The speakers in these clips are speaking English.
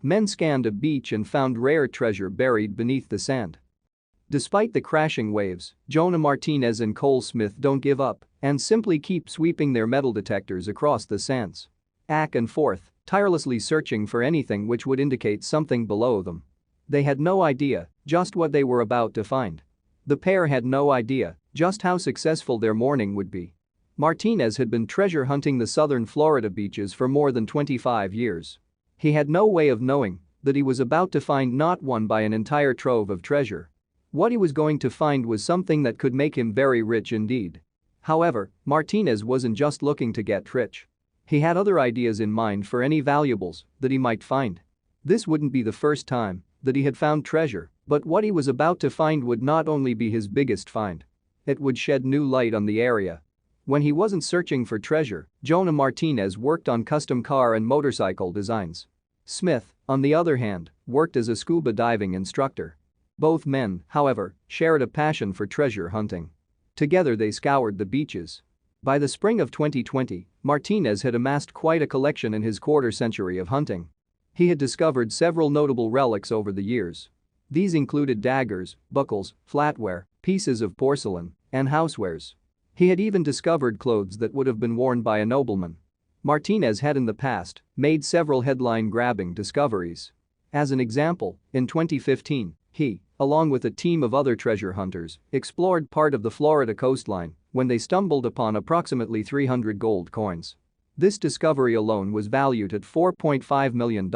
Men scanned a beach and found rare treasure buried beneath the sand. Despite the crashing waves, Jonah Martinez and Cole Smith don't give up and simply keep sweeping their metal detectors across the sands. Back and forth, tirelessly searching for anything which would indicate something below them. They had no idea just what they were about to find. The pair had no idea just how successful their morning would be. Martinez had been treasure hunting the southern Florida beaches for more than 25 years. He had no way of knowing that he was about to find not one but an entire trove of treasure. What he was going to find was something that could make him very rich indeed. However, Martinez wasn't just looking to get rich. He had other ideas in mind for any valuables that he might find. This wouldn't be the first time that he had found treasure, but what he was about to find would not only be his biggest find. It would shed new light on the area. When he wasn't searching for treasure, Jonah Martinez worked on custom car and motorcycle designs. Smith, on the other hand, worked as a scuba diving instructor. Both men, however, shared a passion for treasure hunting. Together they scoured the beaches. By the spring of 2020, Martinez had amassed quite a collection in his quarter-century of hunting. He had discovered several notable relics over the years. These included daggers, buckles, flatware, pieces of porcelain, and housewares. He had even discovered clothes that would have been worn by a nobleman. Martinez had in the past made several headline-grabbing discoveries. As an example, in 2015, he, along with a team of other treasure hunters, explored part of the Florida coastline when they stumbled upon approximately 300 gold coins. This discovery alone was valued at $4.5 million.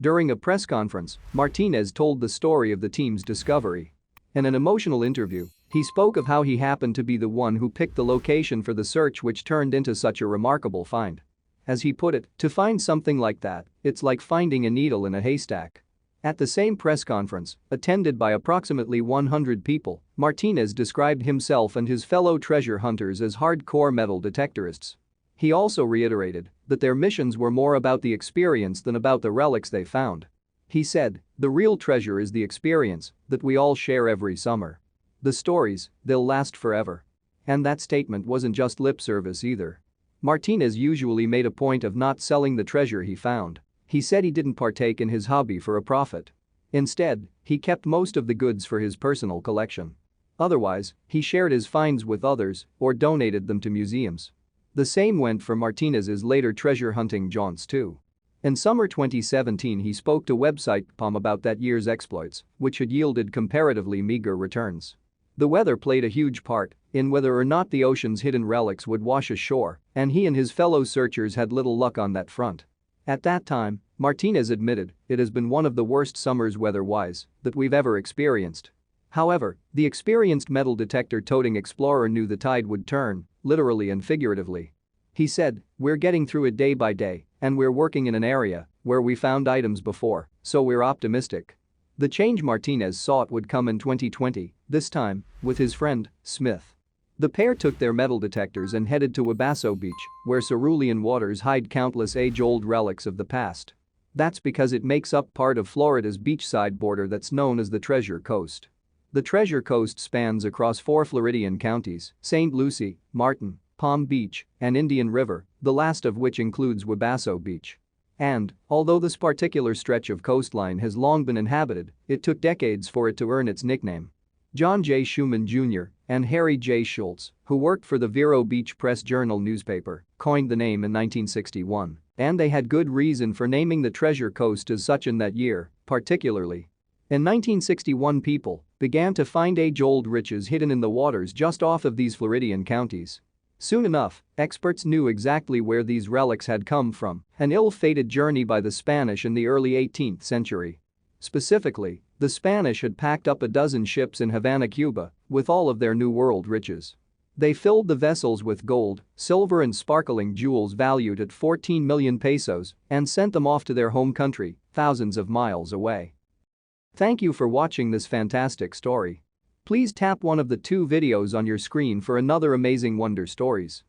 During a press conference, Martinez told the story of the team's discovery. In an emotional interview, he spoke of how he happened to be the one who picked the location for the search which turned into such a remarkable find. As he put it, to find something like that, it's like finding a needle in a haystack. At the same press conference, attended by approximately 100 people, Martinez described himself and his fellow treasure hunters as hardcore metal detectorists. He also reiterated that their missions were more about the experience than about the relics they found. He said, "The real treasure is the experience that we all share every summer. The stories, they'll last forever." And that statement wasn't just lip service either. Martinez usually made a point of not selling the treasure he found. He said he didn't partake in his hobby for a profit. Instead, he kept most of the goods for his personal collection. Otherwise, he shared his finds with others or donated them to museums. The same went for Martinez's later treasure hunting jaunts too. In summer 2017 he spoke to website POM about that year's exploits, which had yielded comparatively meager returns. The weather played a huge part in whether or not the ocean's hidden relics would wash ashore, and he and his fellow searchers had little luck on that front. At that time, Martinez admitted, "It has been one of the worst summers weather-wise that we've ever experienced." However, the experienced metal detector-toting explorer knew the tide would turn, literally and figuratively. He said, "We're getting through it day by day, and we're working in an area where we found items before, so we're optimistic." The change Martinez sought would come in 2020, this time with his friend, Smith. The pair took their metal detectors and headed to Wabasso Beach, where cerulean waters hide countless age-old relics of the past. That's because it makes up part of Florida's beachside border that's known as the Treasure Coast. The Treasure Coast spans across 4 Floridian counties: St. Lucie, Martin, Palm Beach, and Indian River, the last of which includes Wabasso Beach. And, although this particular stretch of coastline has long been inhabited, it took decades for it to earn its nickname. John J. Schumann Jr. and Harry J. Schultz, who worked for the Vero Beach Press-Journal newspaper, coined the name in 1961, and they had good reason for naming the Treasure Coast as such in that year, particularly. In 1961 people began to find age-old riches hidden in the waters just off of these Floridian counties. Soon enough, experts knew exactly where these relics had come from, an ill-fated journey by the Spanish in the early 18th century. Specifically, the Spanish had packed up a dozen ships in Havana, Cuba, with all of their New World riches. They filled the vessels with gold, silver and sparkling jewels valued at 14 million pesos and sent them off to their home country, thousands of miles away. Thank you for watching this fantastic story. Please tap one of the 2 videos on your screen for another amazing wonder stories.